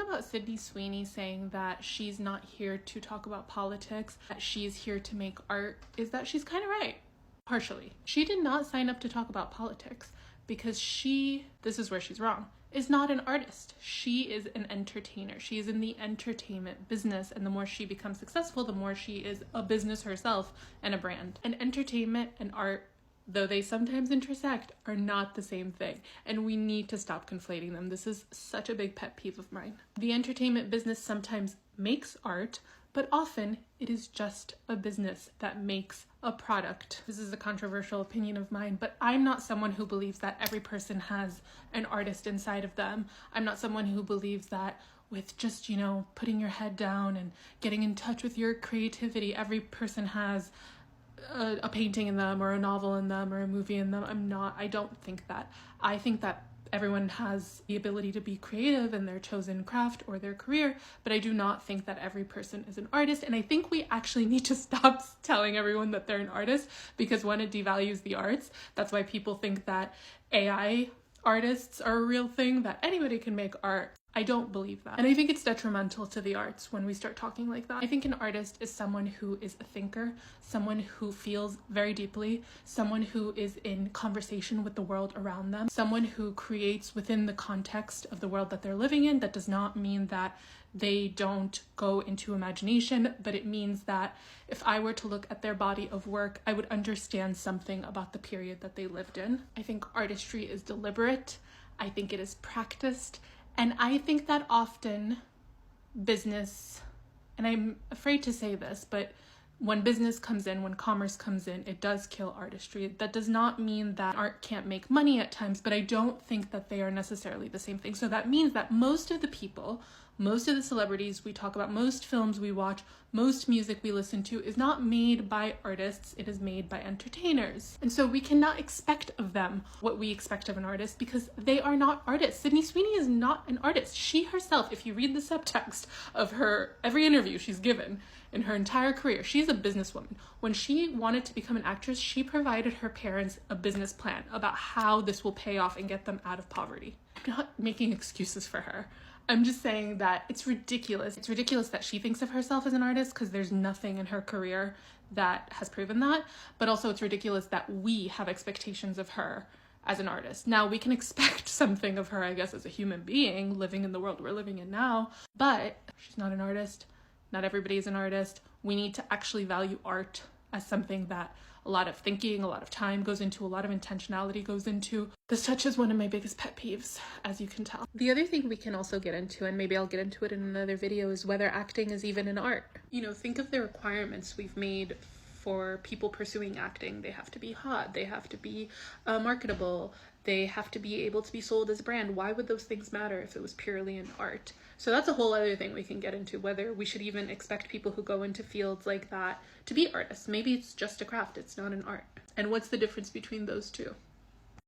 about Sydney Sweeney saying that she's not here to talk about politics, that she's here to make art, is that she's kind of right. Partially. She did not sign up to talk about politics because this is where she's wrong, is not an artist. She is an entertainer. She is in the entertainment business, and the more she becomes successful, the more she is a business herself and a brand. And entertainment and art, though they sometimes intersect, are not the same thing, and we need to stop conflating them. This is such a big pet peeve of mine. The entertainment business sometimes makes art, but often it is just a business that makes a product. This is a controversial opinion of mine, but I'm not someone who believes that every person has an artist inside of them. I'm not someone who believes that with just, putting your head down and getting in touch with your creativity, every person has a painting in them or a novel in them or a movie in them. I don't think that. I think that everyone has the ability to be creative in their chosen craft or their career, but I do not think that every person is an artist. And I think we actually need to stop telling everyone that they're an artist, because one, it devalues the arts. That's why people think that AI artists are a real thing, that anybody can make art. I don't believe that. And I think it's detrimental to the arts when we start talking like that. I think an artist is someone who is a thinker, someone who feels very deeply, someone who is in conversation with the world around them, someone who creates within the context of the world that they're living in. That does not mean that they don't go into imagination, but it means that if I were to look at their body of work, I would understand something about the period that they lived in. I think artistry is deliberate. I think it is practiced. And I think that often business, and I'm afraid to say this, but when business comes in, when commerce comes in, it does kill artistry. That does not mean that art can't make money at times, but I don't think that they are necessarily the same thing. So that means that most of the people, most of the celebrities we talk about, most films we watch, most music we listen to is not made by artists, it is made by entertainers. And so we cannot expect of them what we expect of an artist, because they are not artists. Sydney Sweeney is not an artist. She herself, if you read the subtext of her every interview she's given in her entire career, she's a businesswoman. When she wanted to become an actress, she provided her parents a business plan about how this will pay off and get them out of poverty. I'm not making excuses for her. I'm just saying that it's ridiculous. It's ridiculous that she thinks of herself as an artist, because there's nothing in her career that has proven that. But also it's ridiculous that we have expectations of her as an artist. Now, we can expect something of her, I guess, as a human being living in the world we're living in now, but she's not an artist. Not everybody is an artist. We need to actually value art as something that a lot of thinking, a lot of time goes into, a lot of intentionality goes into. This touches one of my biggest pet peeves, as you can tell. The other thing we can also get into, and maybe I'll get into it in another video, is whether acting is even an art. Think of the requirements we've made for people pursuing acting. They have to be hot, they have to be marketable, they have to be able to be sold as a brand. Why would those things matter if it was purely an art? So that's a whole other thing we can get into, whether we should even expect people who go into fields like that to be artists. Maybe it's just a craft, it's not an art. And what's the difference between those two?